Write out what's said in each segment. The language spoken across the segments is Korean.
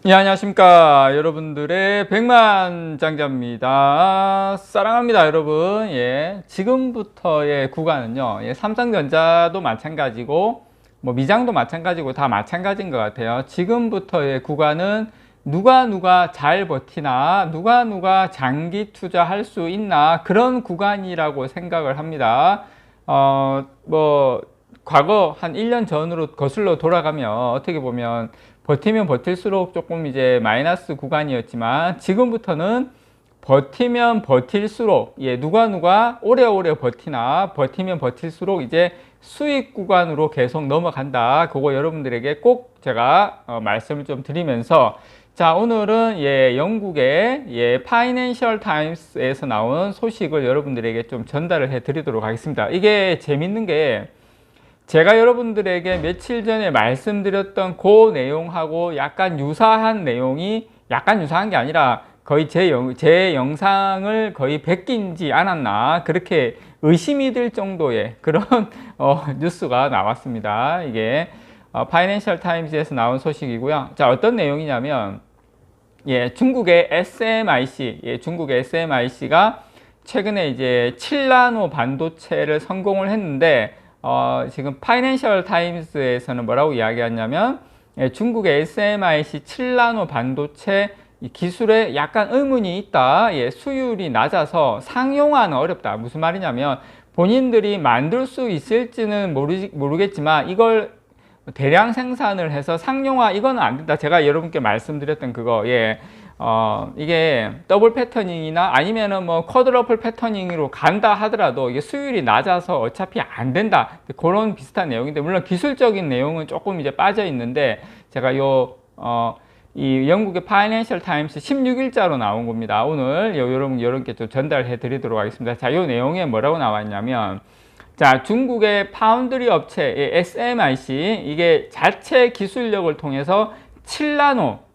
예, 안녕하십니까. 여러분들의 백만장자입니다. 사랑합니다, 여러분. 예, 지금부터의 구간은요, 예, 삼성전자도 마찬가지고, 미장도 마찬가지고, 다 마찬가지인 것 같아요. 지금부터의 구간은 누가 잘 버티나, 누가 장기 투자할 수 있나, 그런 구간이라고 생각을 합니다. 과거 한 1년 전으로 거슬러 돌아가면 어떻게 보면 버티면 버틸수록 조금 이제 마이너스 구간이었지만 지금부터는 버티면 버틸수록 누가 오래오래 버티나 버티면 버틸수록 이제 수익 구간으로 계속 넘어간다. 그거 여러분들에게 꼭 제가 말씀을 좀 드리면서 자, 오늘은 영국의 파이낸셜 타임스에서 나온 소식을 여러분들에게 좀 전달을 해 드리도록 하겠습니다. 이게 재밌는 게 제가 여러분들에게 며칠 전에 말씀드렸던 그 내용하고 약간 유사한 내용이 약간 유사한 게 아니라 거의 제 영상을 거의 베끼지 않았나 그렇게 의심이 들 정도의 그런 뉴스가 나왔습니다. 이게 파이낸셜 타임즈에서 나온 소식이고요. 자, 어떤 내용이냐면 중국의 SMIC가 최근에 이제 7나노 반도체를 성공을 했는데 지금 파이낸셜 타임스에서는 뭐라고 이야기하냐면 중국의 SMIC 7나노 반도체 기술에 약간 의문이 있다. 수율이 낮아서 상용화는 어렵다. 무슨 말이냐면 본인들이 만들 수 있을지는 모르겠지만 이걸 대량 생산을 해서 상용화 이거는 안 된다. 제가 여러분께 말씀드렸던 그거 이게 더블 패터닝이나 아니면은 쿼드러플 패터닝으로 간다 하더라도 이게 수율이 낮아서 어차피 안 된다. 그런 비슷한 내용인데 물론 기술적인 내용은 조금 이제 빠져 있는데 제가 이 영국의 파이낸셜 타임스 16일자로 나온 겁니다. 오늘 여러분께 좀 전달해 드리도록 하겠습니다. 자, 이 내용에 뭐라고 나왔냐면 자, 중국의 파운드리 업체 SMIC 이게 자체 기술력을 통해서 7나노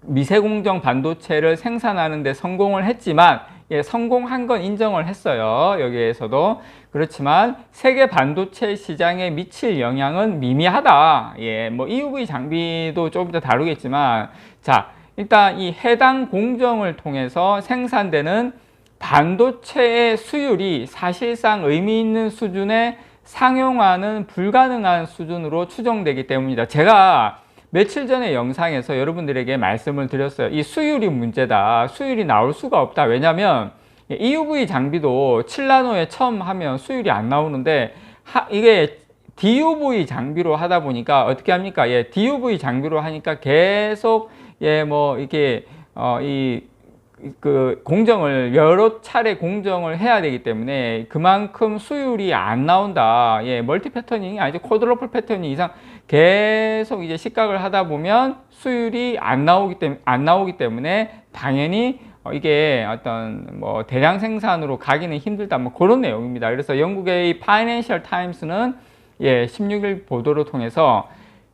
미세공정 반도체를 생산하는 데 성공을 했지만 성공한 건 인정을 했어요. 여기에서도. 그렇지만 세계 반도체 시장에 미칠 영향은 미미하다. EUV 장비도 조금 더 다루겠지만 자, 일단 이 해당 공정을 통해서 생산되는 반도체의 수율이 사실상 의미 있는 수준의 상용화는 불가능한 수준으로 추정되기 때문이다. 제가 며칠 전에 영상에서 여러분들에게 말씀을 드렸어요. 이 수율이 문제다. 수율이 나올 수가 없다. 왜냐하면 EUV 장비도 7나노에 처음 하면 수율이 안 나오는데 이게 DUV 장비로 하다 보니까 어떻게 합니까? DUV 장비로 하니까 계속 이렇게 그 공정을 여러 차례 공정을 해야 되기 때문에 그만큼 수율이 안 나온다. 멀티 패터닝이 아니죠. 쿼드러플 패터닝 이상 계속 이제 식각을 하다 보면 수율이 안 나오기 때문에 당연히 이게 어떤 대량 생산으로 가기는 힘들다. 그런 내용입니다. 그래서 영국의 파이낸셜 타임스는 16일 보도를 통해서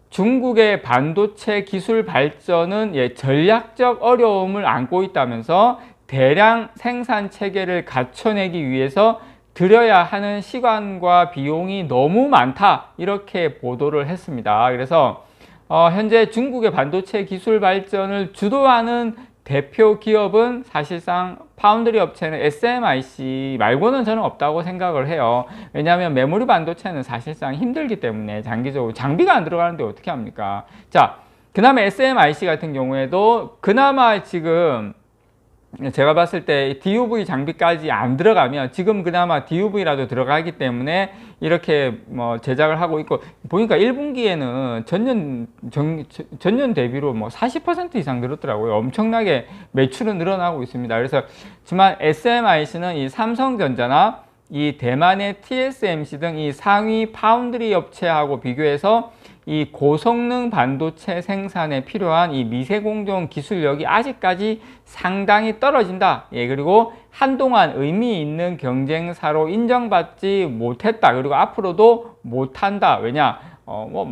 중국의 반도체 기술 발전은 전략적 어려움을 안고 있다면서 대량 생산 체계를 갖춰내기 위해서 들여야 하는 시간과 비용이 너무 많다 이렇게 보도를 했습니다. 그래서 현재 중국의 반도체 기술 발전을 주도하는 대표 기업은 사실상 파운드리 업체는 SMIC 말고는 저는 없다고 생각을 해요. 왜냐하면 메모리 반도체는 사실상 힘들기 때문에 장기적으로 장비가 안 들어가는데 어떻게 합니까? 자, 그다음에 SMIC 같은 경우에도 그나마 지금 제가 봤을 때 DUV 장비까지 안 들어가면 지금 그나마 DUV라도 들어가기 때문에 이렇게 제작을 하고 있고 보니까 1분기에는 전년 대비로 40% 이상 늘었더라고요. 엄청나게 매출은 늘어나고 있습니다. 그래서 하지만 SMIC는 이 삼성전자나 이 대만의 TSMC 등 이 상위 파운드리 업체하고 비교해서 이 고성능 반도체 생산에 필요한 이 미세공정 기술력이 아직까지 상당히 떨어진다. 그리고 한동안 의미 있는 경쟁사로 인정받지 못했다. 그리고 앞으로도 못한다. 왜냐?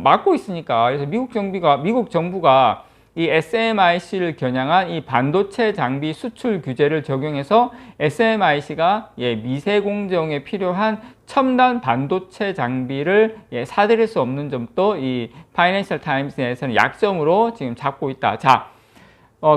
막고 있으니까. 그래서 미국 정부가 이 SMIC를 겨냥한 이 반도체 장비 수출 규제를 적용해서 SMIC가 미세공정에 필요한 첨단 반도체 장비를 사들일 수 없는 점도 이 파이낸셜 타임스에서는 약점으로 지금 잡고 있다. 자,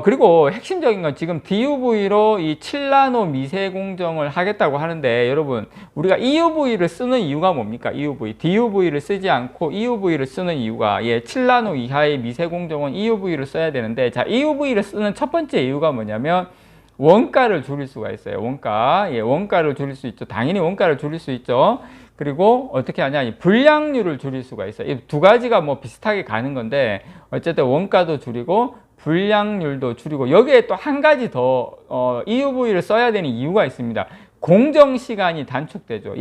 그리고 핵심적인 건 지금 DUV로 이 7나노 미세 공정을 하겠다고 하는데, 여러분, 우리가 EUV를 쓰는 이유가 뭡니까? EUV. DUV를 쓰지 않고 EUV를 쓰는 이유가, 7나노 이하의 미세 공정은 EUV를 써야 되는데, 자, EUV를 쓰는 첫 번째 이유가 뭐냐면, 원가를 줄일 수가 있어요. 원가를 줄일 수 있죠. 당연히 원가를 줄일 수 있죠. 그리고 어떻게 하냐, 이 불량률을 줄일 수가 있어요. 이 두 가지가 뭐 비슷하게 가는 건데, 어쨌든 원가도 줄이고 불량률도 줄이고, 여기에 또 한 가지 더 EUV를 써야 되는 이유가 있습니다. 공정 시간이 단축되죠.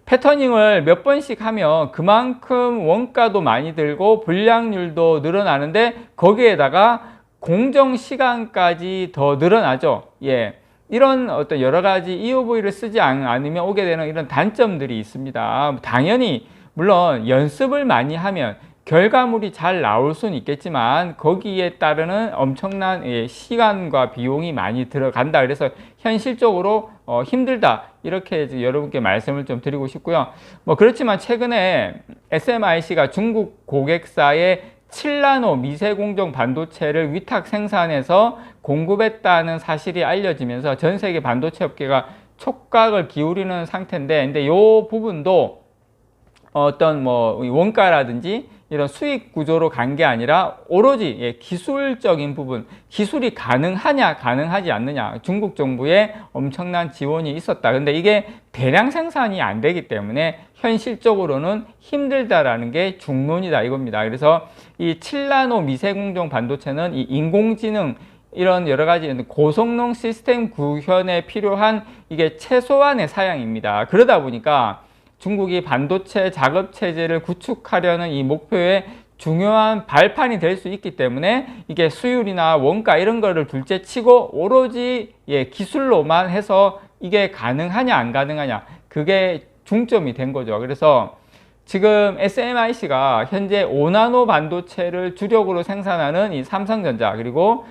패터닝을 몇 번씩 하면 그만큼 원가도 많이 들고 불량률도 늘어나는데, 거기에다가 공정 시간까지 더 늘어나죠. 이런 어떤 여러 가지 EUV를 쓰지 않으면 오게 되는 이런 단점들이 있습니다. 당연히 물론 연습을 많이 하면 결과물이 잘 나올 수는 있겠지만, 거기에 따르는 엄청난 시간과 비용이 많이 들어간다. 그래서 현실적으로 힘들다, 이렇게 여러분께 말씀을 좀 드리고 싶고요. 그렇지만 최근에 SMIC가 중국 고객사의 7나노 미세공정 반도체를 위탁 생산해서 공급했다는 사실이 알려지면서 전 세계 반도체 업계가 촉각을 기울이는 상태인데, 근데 이 부분도 어떤 원가라든지 이런 수익 구조로 간 게 아니라 오로지 기술적인 부분, 기술이 가능하냐 가능하지 않느냐, 중국 정부의 엄청난 지원이 있었다. 근데 이게 대량 생산이 안 되기 때문에 현실적으로는 힘들다라는 게 중론이다, 이겁니다. 그래서 이 7나노 미세공정 반도체는 이 인공지능, 이런 여러 가지 고성능 시스템 구현에 필요한 이게 최소한의 사양입니다. 그러다 보니까 중국이 반도체 작업 체제를 구축하려는 이 목표에 중요한 발판이 될 수 있기 때문에, 이게 수율이나 원가 이런 거를 둘째 치고 오로지 기술로만 해서 이게 가능하냐 안 가능하냐, 그게 중점이 된 거죠. 그래서 지금 SMIC가 현재 5나노 반도체를 주력으로 생산하는 이 삼성전자, 그리고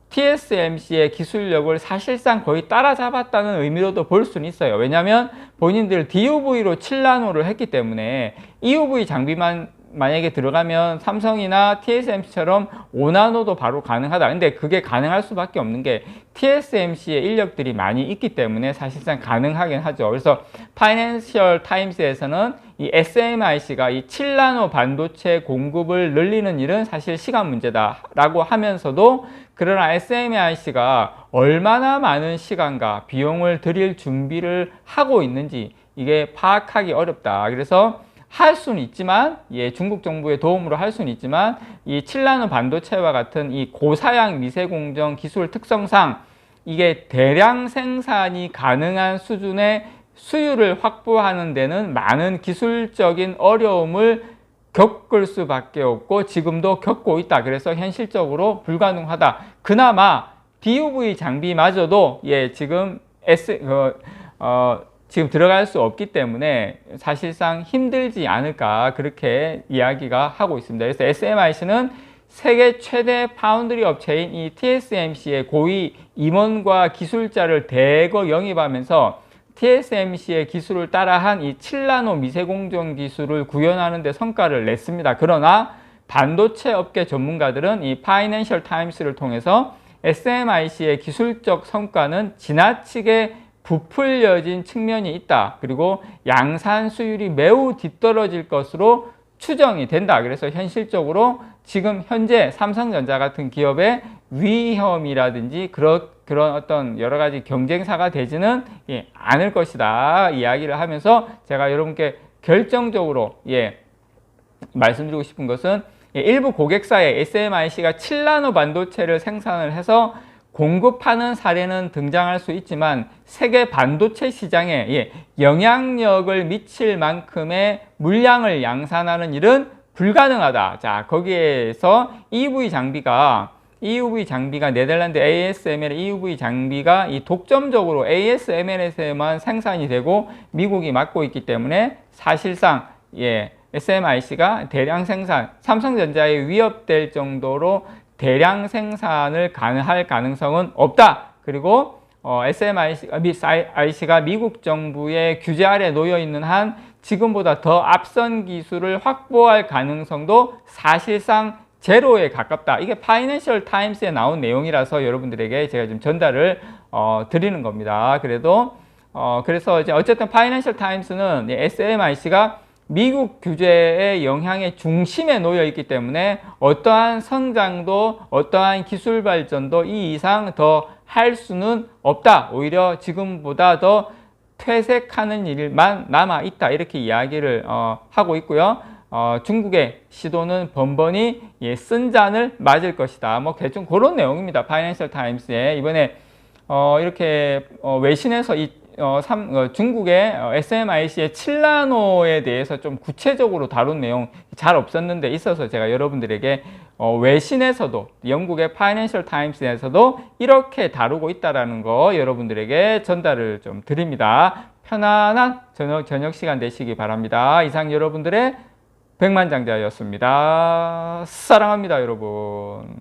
TSMC의 기술력을 사실상 거의 따라잡았다는 의미로도 볼 수는 있어요. 왜냐하면 본인들 DUV로 7나노를 했기 때문에 EUV 장비만 만약에 들어가면 삼성이나 TSMC처럼 5나노도 바로 가능하다. 근데 그게 가능할 수밖에 없는 게 TSMC의 인력들이 많이 있기 때문에 사실상 가능하긴 하죠. 그래서 파이낸셜 타임스에서는 이 SMIC가 이 7나노 반도체 공급을 늘리는 일은 사실 시간 문제다라고 하면서도, 그러나 SMIC가 얼마나 많은 시간과 비용을 들일 준비를 하고 있는지 이게 파악하기 어렵다. 그래서 할 수는 있지만, 중국 정부의 도움으로 할 수는 있지만, 이 7나노 반도체와 같은 이 고사양 미세공정 기술 특성상 이게 대량 생산이 가능한 수준의 수율을 확보하는 데는 많은 기술적인 어려움을 겪을 수밖에 없고 지금도 겪고 있다. 그래서 현실적으로 불가능하다. 그나마 DUV 장비마저도 지금 지금 들어갈 수 없기 때문에 사실상 힘들지 않을까, 그렇게 이야기가 하고 있습니다. 그래서 SMIC는 세계 최대 파운드리 업체인 이 TSMC의 고위 임원과 기술자를 대거 영입하면서 TSMC의 기술을 따라한 이 7나노 미세공정 기술을 구현하는 데 성과를 냈습니다. 그러나 반도체 업계 전문가들은 이 파이낸셜 타임스를 통해서 SMIC의 기술적 성과는 지나치게 부풀려진 측면이 있다. 그리고 양산 수율이 매우 뒤떨어질 것으로 추정이 된다. 그래서 현실적으로 지금 현재 삼성전자 같은 기업의 위험이라든지 그런 어떤 여러 가지 경쟁사가 되지는 않을 것이다, 이야기를 하면서 제가 여러분께 결정적으로 말씀드리고 싶은 것은, 일부 고객사의 SMIC가 7나노 반도체를 생산을 해서 공급하는 사례는 등장할 수 있지만 세계 반도체 시장에 영향력을 미칠 만큼의 물량을 양산하는 일은 불가능하다. 자, 거기에서 EUV 장비가 네덜란드 ASML EUV 장비가 이 독점적으로 ASML에서만 생산이 되고 미국이 맡고 있기 때문에 사실상 SMIC가 대량 생산, 삼성전자에 위협될 정도로 대량 생산을 할 가능성은 없다. 그리고 SMIC가 미국 정부의 규제 아래 놓여 있는 한 지금보다 더 앞선 기술을 확보할 가능성도 사실상 제로에 가깝다. 이게 파이낸셜 타임스에 나온 내용이라서 여러분들에게 제가 좀 전달을 드리는 겁니다. 그래서 이제 어쨌든 파이낸셜 타임스는 SMIC가 미국 규제의 영향의 중심에 놓여 있기 때문에 어떠한 성장도 어떠한 기술 발전도 이 이상 더 할 수는 없다. 오히려 지금보다 더 퇴색하는 일만 남아 있다. 이렇게 이야기를 하고 있고요. 중국의 시도는 번번이 쓴 잔을 맞을 것이다. 뭐 대충 그런 내용입니다. 파이낸셜 타임스에 이번에 이렇게 외신에서 중국의 SMIC의 7나노에 대해서 좀 구체적으로 다룬 내용 잘 없었는데 있어서 제가 여러분들에게 외신에서도 영국의 파이낸셜 타임스에서도 이렇게 다루고 있다라는 거 여러분들에게 전달을 좀 드립니다. 편안한 저녁 시간 되시기 바랍니다. 이상 여러분들의 백만장자였습니다. 사랑합니다, 여러분.